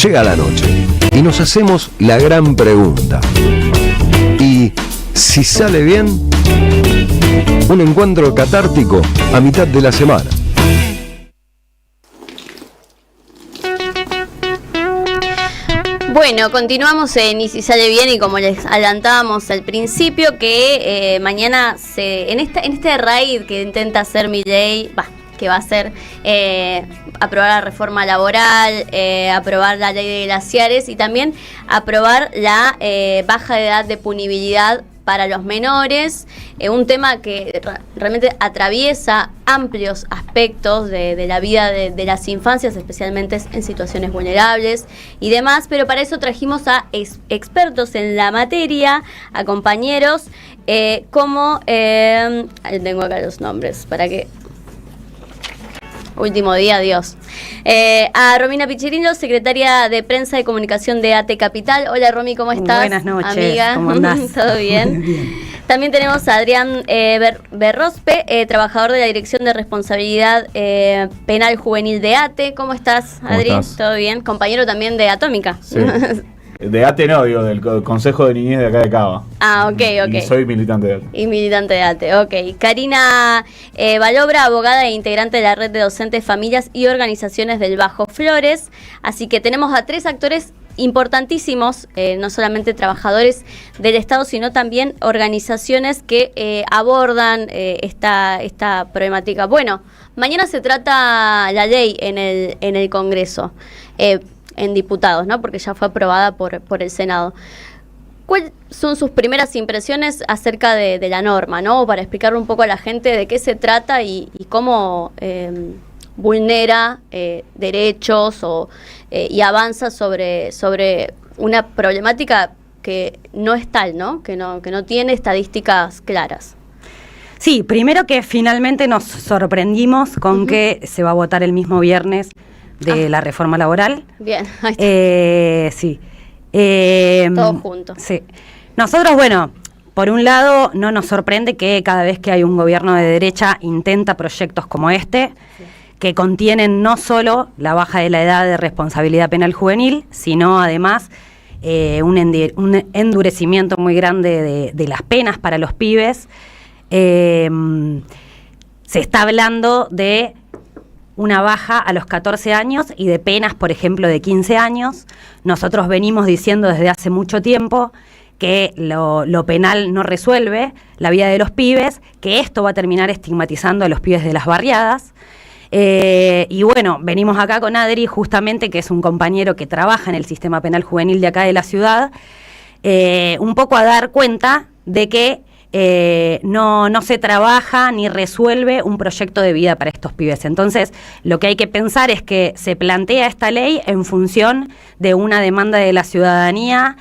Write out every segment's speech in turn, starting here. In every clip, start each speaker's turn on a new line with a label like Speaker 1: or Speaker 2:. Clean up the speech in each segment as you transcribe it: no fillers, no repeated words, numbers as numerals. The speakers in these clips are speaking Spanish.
Speaker 1: Llega la noche y nos hacemos la gran pregunta. ¿Y si sale bien? Un encuentro catártico a mitad de la semana.
Speaker 2: Bueno, continuamos en Y si sale bien, y como les adelantábamos al principio, que mañana en este raid que intenta hacer Milei, que va a ser aprobar la reforma laboral, aprobar la ley de glaciares y también aprobar la baja de edad de punibilidad para los menores, un tema que realmente atraviesa amplios aspectos de la vida de las infancias, especialmente en situaciones vulnerables y demás, pero para eso trajimos a expertos en la materia, a compañeros, como, tengo acá los nombres, para que... Último día, Dios. A Romina Pichirino, secretaria de Prensa y Comunicación de ATE Capital. Hola, Romy, ¿cómo estás?
Speaker 3: Buenas noches,
Speaker 2: amiga.
Speaker 3: ¿Cómo andás?
Speaker 2: ¿Todo bien?
Speaker 3: Bien.
Speaker 2: También tenemos a Adrián Berrospe, trabajador de la Dirección de Responsabilidad Penal Juvenil de ATE. ¿Cómo estás, Adri?
Speaker 4: ¿Cómo estás?
Speaker 2: ¿Todo bien? Compañero también de Atómica.
Speaker 4: Sí. De ATE no, digo, del Consejo de Niñez de acá de Cava.
Speaker 2: Ah, ok.
Speaker 4: Y soy militante de ATE.
Speaker 2: Y militante de ATE, ok. Karina Valobra, abogada e integrante de la red de docentes, familias y organizaciones del Bajo Flores. Así que tenemos a 3 actores importantísimos, no solamente trabajadores del Estado, sino también organizaciones que abordan esta problemática. Bueno, mañana se trata la ley en el Congreso, en diputados, ¿no? Porque ya fue aprobada por el Senado. ¿Cuáles son sus primeras impresiones acerca de la norma, ¿no? Para explicarle un poco a la gente de qué se trata y cómo vulnera derechos y avanza sobre una problemática que no es tal, ¿no? Que no tiene estadísticas claras.
Speaker 3: Sí, primero que finalmente nos sorprendimos con que se va a votar el mismo viernes de la reforma laboral.
Speaker 2: Bien, ahí está.
Speaker 3: Sí.
Speaker 2: Todos juntos.
Speaker 3: Sí. Nosotros, bueno, por un lado, no nos sorprende que cada vez que hay un gobierno de derecha intenta proyectos como este, que contienen no solo la baja de la edad de responsabilidad penal juvenil, sino además un endurecimiento muy grande de las penas para los pibes. Se está hablando de una baja a los 14 años y de penas, por ejemplo, de 15 años. Nosotros venimos diciendo desde hace mucho tiempo que lo penal no resuelve la vida de los pibes, que esto va a terminar estigmatizando a los pibes de las barriadas. Y bueno, venimos acá con Adri, justamente, que es un compañero que trabaja en el sistema penal juvenil de acá de la ciudad, un poco a dar cuenta de que no se trabaja ni resuelve un proyecto de vida para estos pibes. Entonces, lo que hay que pensar es que se plantea esta ley en función de una demanda de la ciudadanía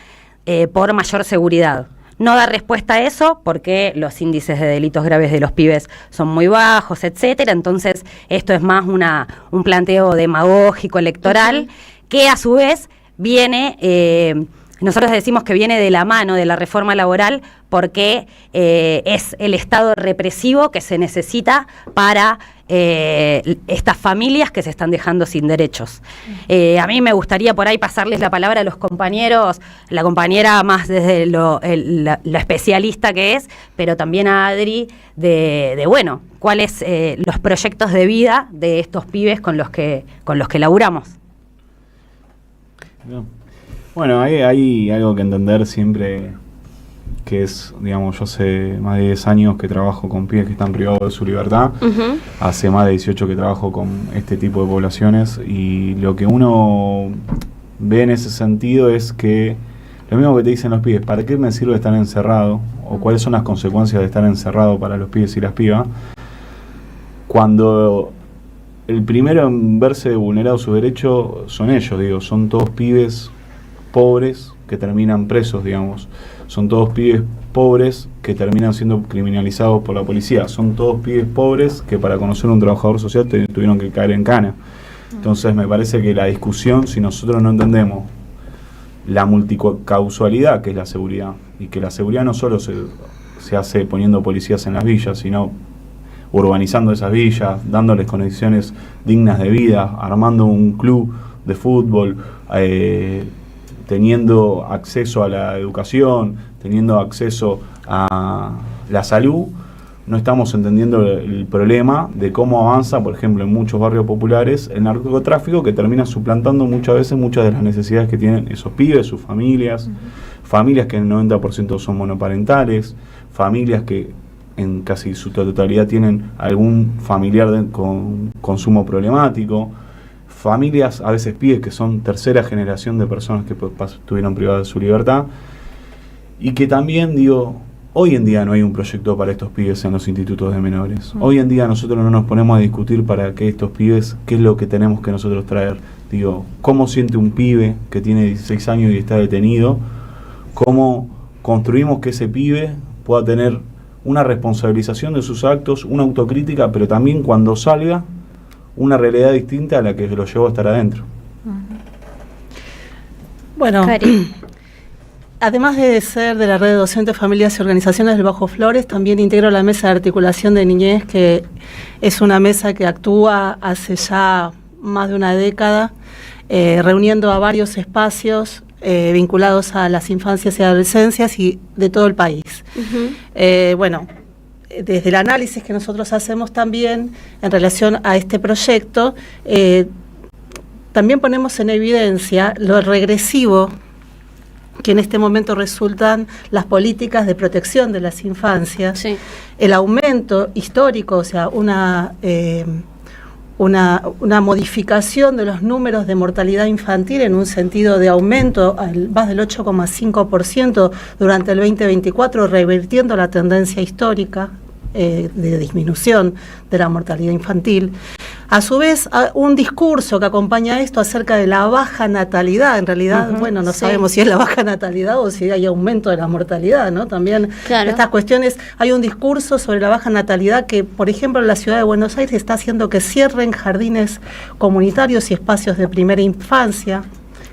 Speaker 3: por mayor seguridad. No da respuesta a eso porque los índices de delitos graves de los pibes son muy bajos, etcétera. Entonces, esto es más un planteo demagógico electoral que a su vez viene... Nosotros decimos que viene de la mano de la reforma laboral porque es el Estado represivo que se necesita para estas familias que se están dejando sin derechos. A mí me gustaría por ahí pasarles la palabra a los compañeros, la compañera más desde la especialista que es, pero también a Adri, bueno, cuáles los proyectos de vida de estos pibes con los que laburamos.
Speaker 4: No. Bueno, hay algo que entender siempre, que es, digamos, yo hace más de 10 años que trabajo con pibes que están privados de su libertad, hace más de 18 que trabajo con este tipo de poblaciones, y lo que uno ve en ese sentido es que lo mismo que te dicen los pibes, ¿para qué me sirve estar encerrado? O cuáles son las consecuencias de estar encerrado para los pibes y las pibas, cuando el primero en verse vulnerado su derecho son ellos, digo, son todos pibes pobres que terminan presos, digamos. Son todos pibes pobres que terminan siendo criminalizados por la policía. Son todos pibes pobres que para conocer a un trabajador social tuvieron que caer en cana. Entonces me parece que la discusión, si nosotros no entendemos la multicausalidad que es la seguridad, y que la seguridad no solo se hace poniendo policías en las villas, sino urbanizando esas villas, dándoles condiciones dignas de vida, armando un club de fútbol, teniendo acceso a la educación, teniendo acceso a la salud, no estamos entendiendo el problema de cómo avanza, por ejemplo, en muchos barrios populares, el narcotráfico, que termina suplantando muchas veces muchas de las necesidades que tienen esos pibes, sus familias, familias que en el 90% son monoparentales, familias que en casi su totalidad tienen algún familiar con consumo problemático, familias, a veces pibes que son tercera generación de personas que estuvieron privadas de su libertad, y que también, digo, hoy en día no hay un proyecto para estos pibes en los institutos de menores. Hoy en día nosotros no nos ponemos a discutir para que estos pibes, qué es lo que tenemos que nosotros traer. Digo, ¿cómo siente un pibe que tiene 16 años y está detenido? ¿Cómo construimos que ese pibe pueda tener una responsabilización de sus actos, una autocrítica, pero también cuando salga, una realidad distinta a la que lo llevó a estar adentro?
Speaker 5: Bueno, además de ser de la red de docentes, familias y organizaciones del Bajo Flores, también integro la mesa de articulación de niñez, que es una mesa que actúa hace ya más de una década, reuniendo a varios espacios vinculados a las infancias y adolescencias y de todo el país. Bueno, desde el análisis que nosotros hacemos también en relación a este proyecto, también ponemos en evidencia lo regresivo que en este momento resultan las políticas de protección de las infancias, sí, el aumento histórico, o sea, una modificación de los números de mortalidad infantil en un sentido de aumento al más del 8,5% durante el 2024, revirtiendo la tendencia histórica de disminución de la mortalidad infantil. A su vez, un discurso que acompaña esto acerca de la baja natalidad. En realidad, bueno, no sabemos si es la baja natalidad o si hay aumento de la mortalidad, ¿no? También estas cuestiones, hay un discurso sobre la baja natalidad que, por ejemplo, en la ciudad de Buenos Aires está haciendo que cierren jardines comunitarios y espacios de primera infancia,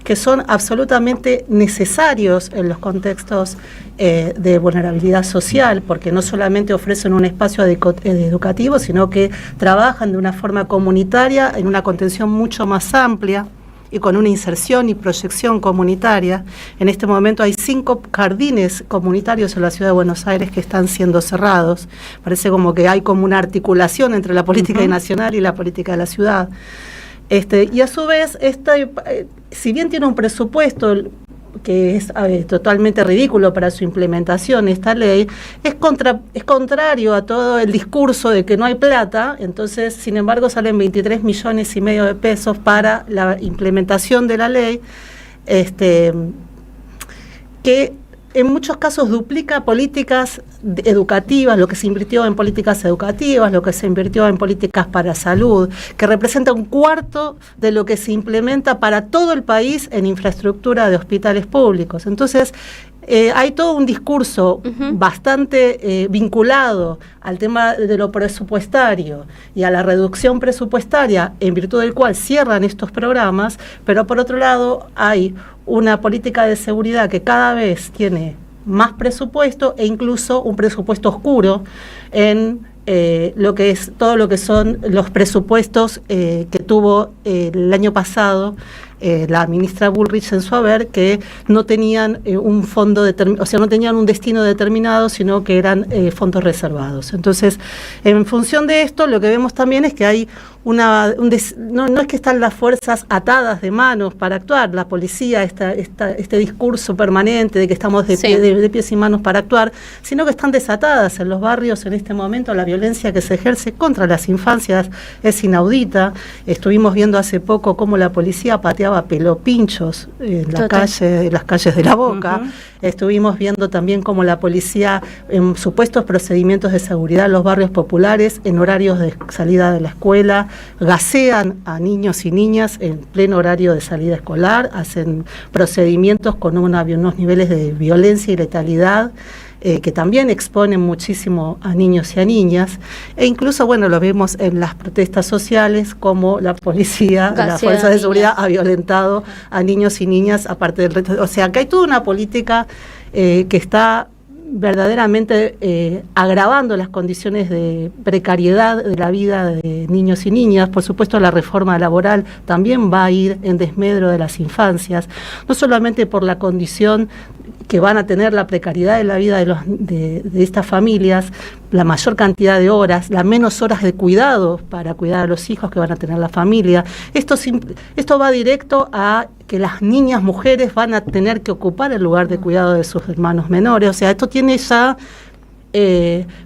Speaker 5: que son absolutamente necesarios en los contextos de vulnerabilidad social, porque no solamente ofrecen un espacio educativo, sino que trabajan de una forma comunitaria en una contención mucho más amplia y con una inserción y proyección comunitaria. En este momento hay 5 jardines comunitarios en la ciudad de Buenos Aires que están siendo cerrados. Parece como que hay como una articulación entre la política nacional y la política de la ciudad. Y a su vez, si bien tiene un presupuesto que es totalmente ridículo para su implementación, esta ley, es contrario a todo el discurso de que no hay plata. Entonces, sin embargo, salen 23,5 millones de pesos para la implementación de la ley, que en muchos casos duplica políticas educativas, lo que se invirtió en políticas educativas, lo que se invirtió en políticas para salud, que representa 1/4 de lo que se implementa para todo el país en infraestructura de hospitales públicos. Entonces, hay todo un discurso bastante vinculado al tema de lo presupuestario y a la reducción presupuestaria, en virtud del cual cierran estos programas, pero por otro lado hay una política de seguridad que cada vez tiene más presupuesto e incluso un presupuesto oscuro en lo que es todo lo que son los presupuestos que tuvo el año pasado la ministra Bullrich en su haber, que no tenían un fondo o sea, no tenían un destino determinado, sino que eran fondos reservados. Entonces, en función de esto, lo que vemos también es que hay no es que están las fuerzas atadas de manos para actuar, la policía, este discurso permanente de que estamos de pies y manos para actuar, sino que están desatadas en los barrios en este momento. La violencia que se ejerce contra las infancias es inaudita. Estuvimos viendo hace poco cómo la policía pateaba pelopinchos en las calles de La Boca. Estuvimos viendo también cómo la policía, en supuestos procedimientos de seguridad en los barrios populares, en horarios de salida de la escuela, gasean a niños y niñas en pleno horario de salida escolar, hacen procedimientos con unos niveles de violencia y letalidad que también exponen muchísimo a niños y a niñas, e incluso, bueno, lo vemos en las protestas sociales, como la policía, las fuerzas de seguridad ha violentado a niños y niñas, aparte del resto. O sea, que hay toda una política que está verdaderamente agravando las condiciones de precariedad de la vida de niños y niñas. Por supuesto, la reforma laboral también va a ir en desmedro de las infancias, no solamente por la condición que van a tener la precariedad de la vida de estas familias, la mayor cantidad de horas, las menos horas de cuidado para cuidar a los hijos que van a tener la familia. Esto va directo a que las niñas, mujeres van a tener que ocupar el lugar de cuidado de sus hermanos menores. O sea, esto tiene ya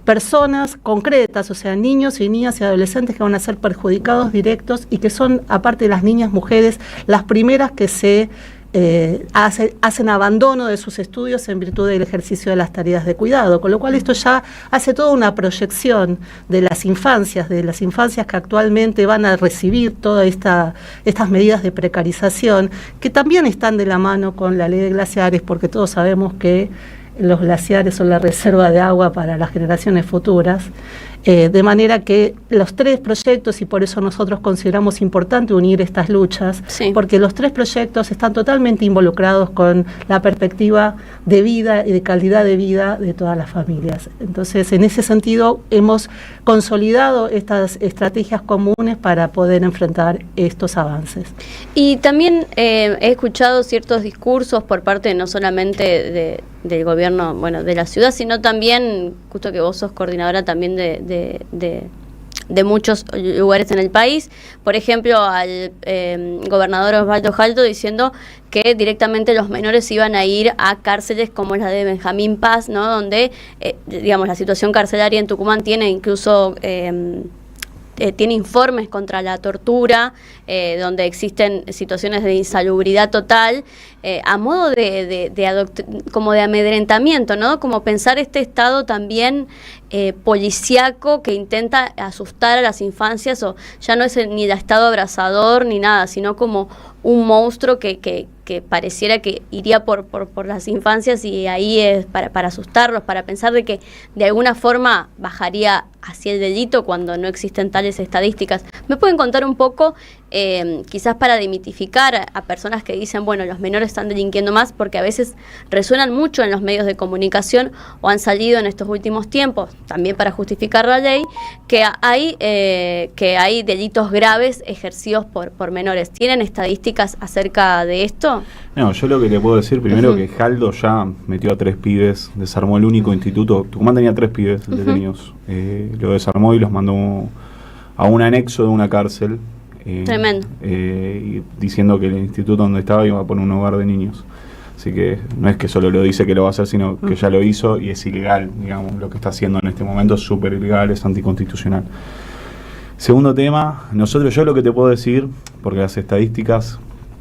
Speaker 5: personas concretas, o sea, niños y niñas y adolescentes que van a ser perjudicados directos y que son, aparte de las niñas, mujeres, las primeras que se hacen abandono de sus estudios en virtud del ejercicio de las tareas de cuidado, con lo cual esto ya hace toda una proyección de las infancias que actualmente van a recibir todas estas medidas de precarización, que también están de la mano con la ley de glaciares, porque todos sabemos que los glaciares son la reserva de agua para las generaciones futuras, de manera que los tres proyectos, y por eso nosotros consideramos importante unir estas luchas,
Speaker 2: sí,
Speaker 5: porque los tres proyectos están totalmente involucrados con la perspectiva de vida y de calidad de vida de todas las familias. Entonces, en ese sentido, hemos consolidado estas estrategias comunes para poder enfrentar estos avances.
Speaker 2: Y también he escuchado ciertos discursos por parte no solamente del gobierno, bueno, de la ciudad, sino también, justo que vos sos coordinadora también de muchos lugares en el país, por ejemplo al gobernador Osvaldo Jaldo diciendo que directamente los menores iban a ir a cárceles como la de Benjamín Paz, ¿no? Donde digamos la situación carcelaria en Tucumán tiene incluso tiene informes contra la tortura, donde existen situaciones de insalubridad total, a modo como de amedrentamiento, ¿no? Como pensar este Estado también policíaco que intenta asustar a las infancias, o ya no es ni el Estado abrazador ni nada, sino como un monstruo que pareciera que iría por las infancias, y ahí es para asustarlos, para pensar de que de alguna forma bajaría hacia el delito cuando no existen tales estadísticas. ¿Me pueden contar un poco, quizás para demitificar a personas que dicen, bueno, los menores están delinquiendo más, porque a veces resuenan mucho en los medios de comunicación o han salido en estos últimos tiempos, también para justificar la ley, que hay delitos graves ejercidos por menores? ¿Tienen estadísticas acerca de esto?
Speaker 4: No, yo lo que te puedo decir primero que Jaldo ya metió a 3 pibes, desarmó el único instituto. Tucumán tenía 3 pibes detenidos, lo desarmó y los mandó a un anexo de una cárcel.
Speaker 2: Tremendo.
Speaker 4: Y diciendo que el instituto donde estaba iba a poner un hogar de niños. Así que no es que solo lo dice que lo va a hacer, sino que ya lo hizo y es ilegal, digamos, lo que está haciendo en este momento es súper ilegal, es anticonstitucional. Segundo tema, yo lo que te puedo decir, porque las estadísticas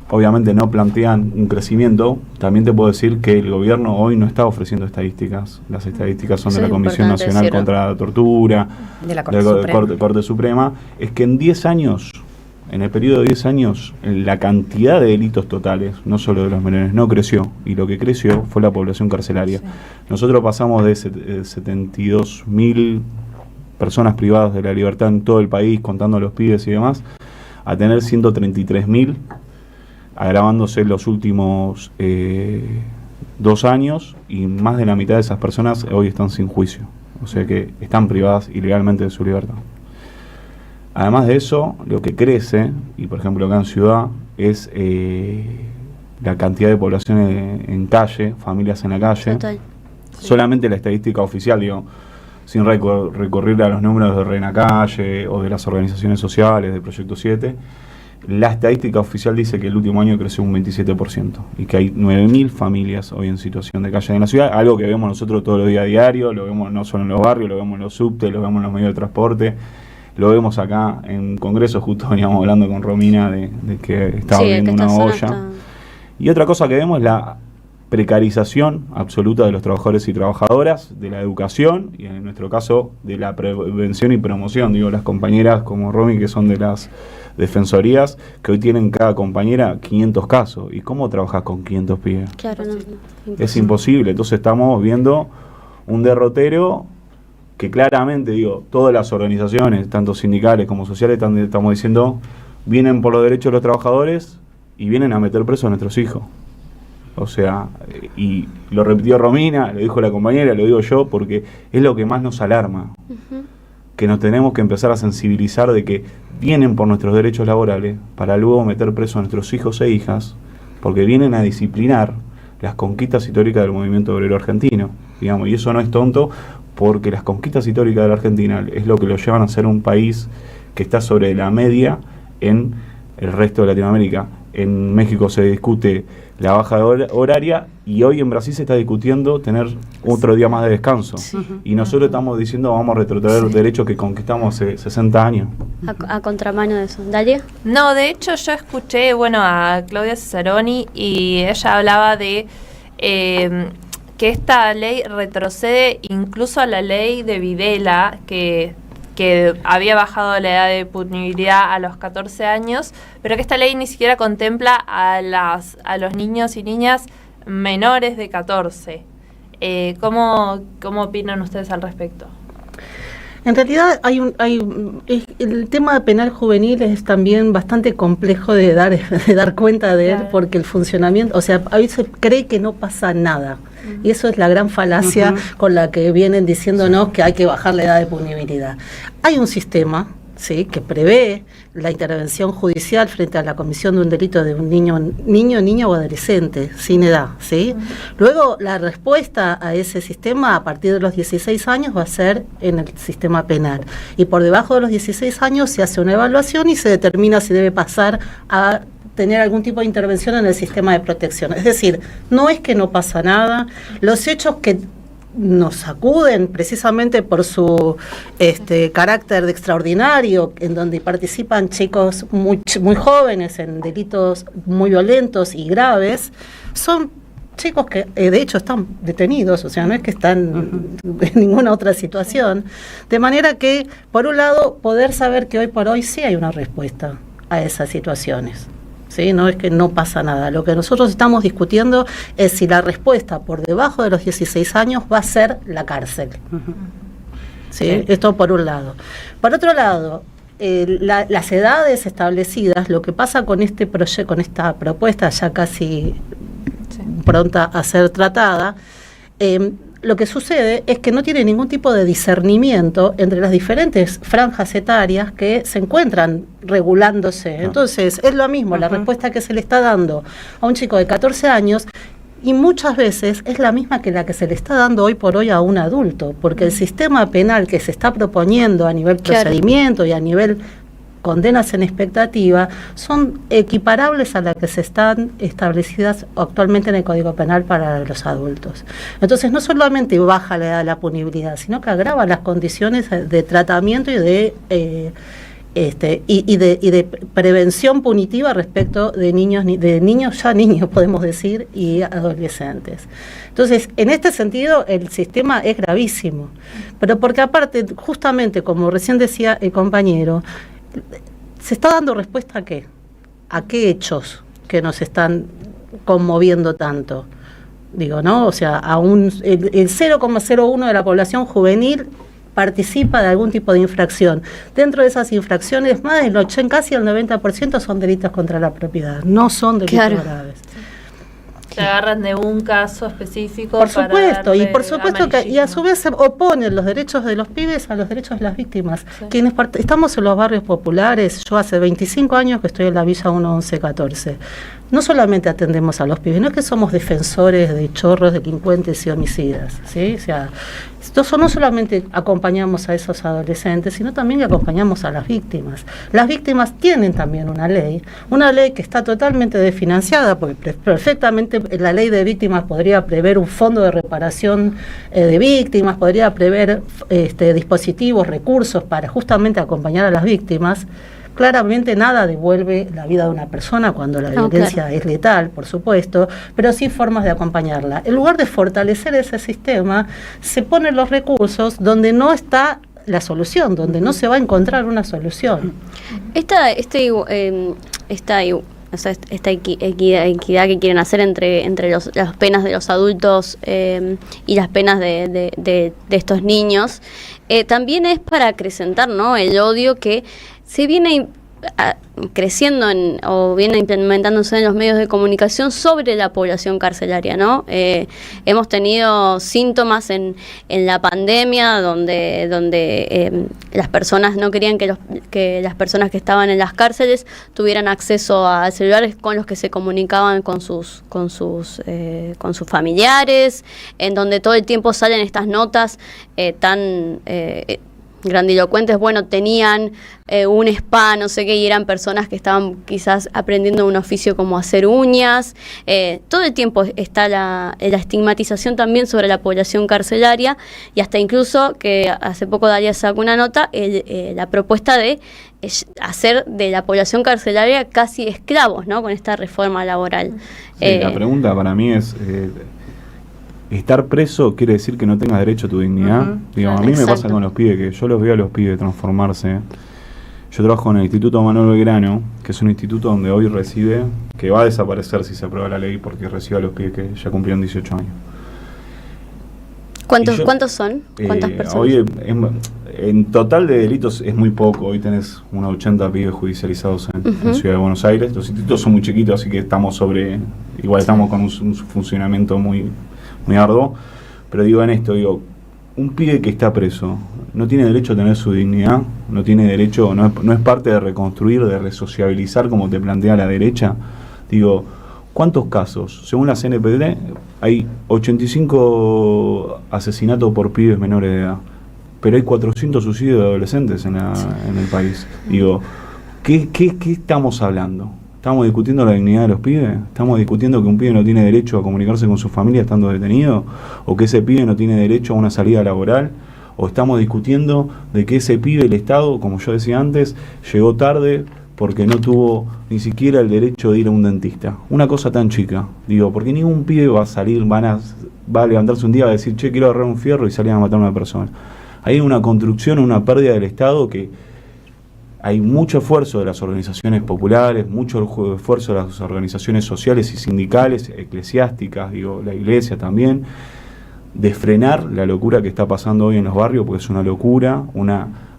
Speaker 4: obviamente no plantean un crecimiento, también te puedo decir que el gobierno hoy no está ofreciendo estadísticas. Las estadísticas son de la Comisión Nacional contra la Tortura,
Speaker 3: de la Corte
Speaker 4: Suprema. Es que en 10 años, en el periodo de 10 años, la cantidad de delitos totales, no solo de los menores, no creció. Y lo que creció fue la población carcelaria. Sí. Nosotros pasamos de 72.000 personas privadas de la libertad en todo el país, contando a los pibes y demás, a tener 133.000, agravándose en los últimos 2 años, y más de la mitad de esas personas hoy están sin juicio. O sea que están privadas ilegalmente de su libertad. Además de eso, lo que crece, y por ejemplo acá en Ciudad, es la cantidad de población en calle, familias en la calle.
Speaker 2: Total. Sí.
Speaker 4: Solamente la estadística oficial, digo, sin recurrir a los números de Renacalle o de las organizaciones sociales, de Proyecto 7, la estadística oficial dice que el último año creció un 27% y que hay 9.000 familias hoy en situación de calle en la ciudad, algo que vemos nosotros todos los días a diario, lo vemos no solo en los barrios, lo vemos en los subtes, lo vemos en los medios de transporte. Lo vemos acá en Congreso, justo veníamos hablando con Romina de que estaba viendo una olla. Y otra cosa que vemos es la precarización absoluta de los trabajadores y trabajadoras, de la educación y en nuestro caso de la prevención y promoción. Digo, las compañeras como Romy, que son de las defensorías, que hoy tienen cada compañera 500 casos. ¿Y cómo trabajas con 500 pibes?
Speaker 2: Claro, no,
Speaker 4: es imposible. Entonces estamos viendo un derrotero que claramente, digo, todas las organizaciones, tanto sindicales como sociales, estamos diciendo, vienen por los derechos de los trabajadores y vienen a meter preso a nuestros hijos. O sea, y lo repitió Romina, lo dijo la compañera, lo digo yo, porque es lo que más nos alarma. Que nos tenemos que empezar a sensibilizar de que vienen por nuestros derechos laborales para luego meter preso a nuestros hijos e hijas, porque vienen a disciplinar las conquistas históricas del movimiento obrero argentino, digamos, y eso no es tonto, porque las conquistas históricas de la Argentina es lo que lo llevan a ser un país que está sobre la media en el resto de Latinoamérica. En México se discute la baja horaria y hoy en Brasil se está discutiendo tener otro día más de descanso. Y nosotros estamos diciendo vamos a retrotraer los derechos que conquistamos hace 60 años.
Speaker 2: A contramano de eso. ¿Dalia?
Speaker 6: No, de hecho yo escuché, a Claudia Cesaroni y ella hablaba de que esta ley retrocede incluso a la ley de Videla, que había bajado la edad de punibilidad a los 14 años, pero que esta ley ni siquiera contempla a los niños y niñas menores de 14. ¿Cómo opinan ustedes al respecto?
Speaker 5: En realidad el tema penal juvenil es también bastante complejo de dar cuenta de él, porque el funcionamiento, a veces cree que no pasa nada. Y eso es la gran falacia con la que vienen diciéndonos que hay que bajar la edad de punibilidad. Hay un sistema, ¿sí?, que prevé la intervención judicial frente a la comisión de un delito de un niño o adolescente sin edad, ¿sí? Luego la respuesta a ese sistema a partir de los 16 años va a ser en el sistema penal, y por debajo de los 16 años se hace una evaluación y se determina si debe pasar a tener algún tipo de intervención en el sistema de protección. Es decir, no es que no pasa nada, los hechos que nos sacuden precisamente por su carácter de extraordinario, en donde participan chicos muy jóvenes en delitos muy violentos y graves, son chicos que de hecho están detenidos, no es que están en ninguna otra situación, de manera que, por un lado, poder saber que hoy por hoy sí hay una respuesta a esas situaciones. ¿Sí? No es que no pasa nada. Lo que nosotros estamos discutiendo es si la respuesta por debajo de los 16 años va a ser la cárcel. ¿Sí? Esto por un lado. Por otro lado, las edades establecidas, lo que pasa con este proyecto, con esta propuesta ya casi pronta a ser tratada, lo que sucede es que no tiene ningún tipo de discernimiento entre las diferentes franjas etarias que se encuentran regulándose. Entonces, es lo mismo la respuesta que se le está dando a un chico de 14 años, y muchas veces es la misma que la que se le está dando hoy por hoy a un adulto, porque el sistema penal que se está proponiendo a nivel procedimiento y a nivel condenas en expectativa son equiparables a las que se están establecidas actualmente en el Código Penal para los adultos. Entonces, no solamente baja la edad de la punibilidad, sino que agrava las condiciones de tratamiento y de prevención punitiva respecto de niños podemos decir, y adolescentes. Entonces, en este sentido, el sistema es gravísimo, pero porque aparte, justamente como recién decía el compañero, ¿se está dando respuesta a qué? ¿A qué hechos que nos están conmoviendo tanto? Digo, ¿no? El 0,01 de la población juvenil participa de algún tipo de infracción. Dentro de esas infracciones, más del casi el 90% son delitos contra la propiedad, no son delitos graves.
Speaker 6: Se agarran de un caso específico.
Speaker 5: Por supuesto, y por supuesto que y a su vez se oponen los derechos de los pibes a los derechos de las víctimas. Quienes estamos en los barrios populares, yo hace 25 años que estoy en la Villa 1114. No solamente atendemos a los pibes, no es que somos defensores de chorros, delincuentes y homicidas, ¿sí? No solamente acompañamos a esos adolescentes, sino también que acompañamos a las víctimas. Las víctimas tienen también una ley que está totalmente desfinanciada, porque perfectamente la ley de víctimas podría prever un fondo de reparación de víctimas, podría prever dispositivos, recursos para justamente acompañar a las víctimas. Claramente nada devuelve la vida de una persona cuando la violencia es letal, por supuesto, pero sí formas de acompañarla. En lugar de fortalecer ese sistema, se ponen los recursos donde no está la solución, donde no se va a encontrar una solución.
Speaker 2: Esta equidad que quieren hacer entre las penas de los adultos y las penas de estos niños, también es para acrecentar, ¿no?, el odio que se viene creciendo o viene implementándose en los medios de comunicación sobre la población carcelaria, ¿no? Hemos tenido síntomas en la pandemia donde las personas no querían que las personas que estaban en las cárceles tuvieran acceso a celulares con los que se comunicaban con sus familiares, en donde todo el tiempo salen estas notas tan grandilocuentes, bueno, tenían un spa, no sé qué, y eran personas que estaban quizás aprendiendo un oficio como hacer uñas. Todo el tiempo está la estigmatización también sobre la población carcelaria, y hasta incluso que hace poco Dalia sacó una nota, la propuesta de hacer de la población carcelaria casi esclavos, ¿no? Con esta reforma laboral.
Speaker 4: Sí, la pregunta para mí es... estar preso quiere decir que no tengas derecho a tu dignidad. Digamos, a mí me pasa con los pibes, que yo los veo a los pibes transformarse. Yo trabajo en el Instituto Manuel Belgrano, que es un instituto donde hoy recibe, que va a desaparecer si se aprueba la ley, porque recibe a los pibes que ya cumplieron 18 años.
Speaker 2: ¿Cuántos son? ¿Cuántas personas?
Speaker 4: Hoy en total de delitos es muy poco. Hoy tenés unos 80 pibes judicializados en Ciudad de Buenos Aires. Los institutos son muy chiquitos, así que estamos estamos con un funcionamiento muy arduo, pero digo en esto, un pibe que está preso no tiene derecho a tener su dignidad, no tiene derecho, no es parte de reconstruir, de resociabilizar como te plantea la derecha. Digo, ¿cuántos casos? Según la CNPD hay 85 asesinatos por pibes menores de edad, pero hay 400 suicidios de adolescentes en el país. Digo, ¿qué estamos hablando? ¿Estamos discutiendo la dignidad de los pibes? ¿Estamos discutiendo que un pibe no tiene derecho a comunicarse con su familia estando detenido? ¿O que ese pibe no tiene derecho a una salida laboral? ¿O estamos discutiendo de que ese pibe, el Estado, como yo decía antes, llegó tarde porque no tuvo ni siquiera el derecho de ir a un dentista? Una cosa tan chica. Digo, porque ningún pibe va a salir, va a levantarse un día y a decir, che, quiero agarrar un fierro y salir a matar a una persona. Hay una construcción, una pérdida del Estado que... Hay mucho esfuerzo de las organizaciones populares, mucho esfuerzo de las organizaciones sociales y sindicales, eclesiásticas, la iglesia también, de frenar la locura que está pasando hoy en los barrios, porque es una locura, un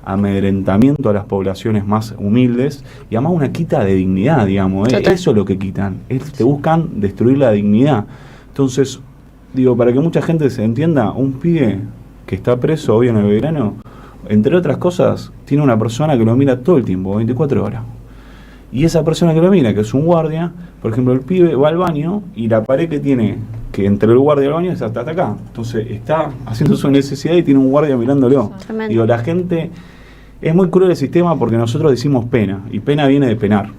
Speaker 4: amedrentamiento a las poblaciones más humildes, y además una quita de dignidad, digamos. Eso es lo que quitan, te buscan destruir la dignidad. Entonces, para que mucha gente se entienda, un pibe que está preso hoy en el Belgrano, entre otras cosas, tiene una persona que lo mira todo el tiempo, 24 horas. Y esa persona que lo mira, que es un guardia, por ejemplo, el pibe va al baño y la pared que tiene, que entre el guardia y el baño es hasta acá. Entonces está haciendo su necesidad y tiene un guardia mirándolo. Tremendo. La gente... Es muy cruel el sistema porque nosotros decimos pena, y pena viene de penar,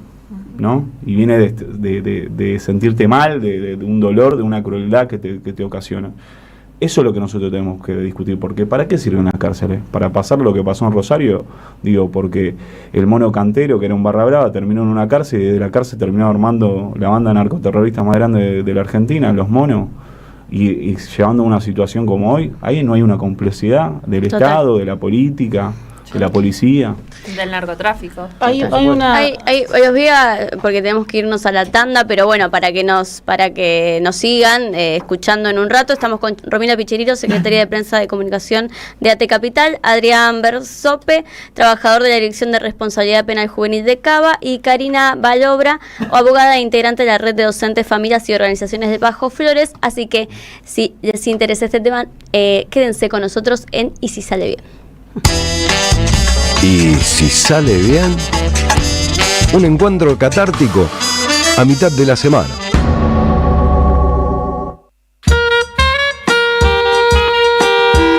Speaker 4: ¿no? Y viene de sentirte mal, de un dolor, de una crueldad que te ocasiona. Eso es lo que nosotros tenemos que discutir, porque ¿para qué sirven las cárceles? ¿Para pasar lo que pasó en Rosario? Porque el mono Cantero, que era un barra brava, terminó en una cárcel y de la cárcel terminó armando la banda narcoterrorista más grande de la Argentina, los monos, y llevando a una situación como hoy. Ahí no hay una complejidad del Estado, de la política, de la policía.
Speaker 6: Del narcotráfico.
Speaker 2: Los voy porque tenemos que irnos a la tanda, pero bueno, para que nos sigan escuchando en un rato, estamos con Romina Picherito, secretaria de Prensa de Comunicación de AT Capital, Adrián Berzope, trabajador de la Dirección de Responsabilidad Penal Juvenil de Cava, y Karina Balobra, abogada e integrante de la Red de Docentes, Familias y Organizaciones de Bajo Flores. Así que si les interesa este tema, quédense con nosotros en Y si sale bien.
Speaker 1: Y si sale bien, un encuentro catártico a mitad de la semana.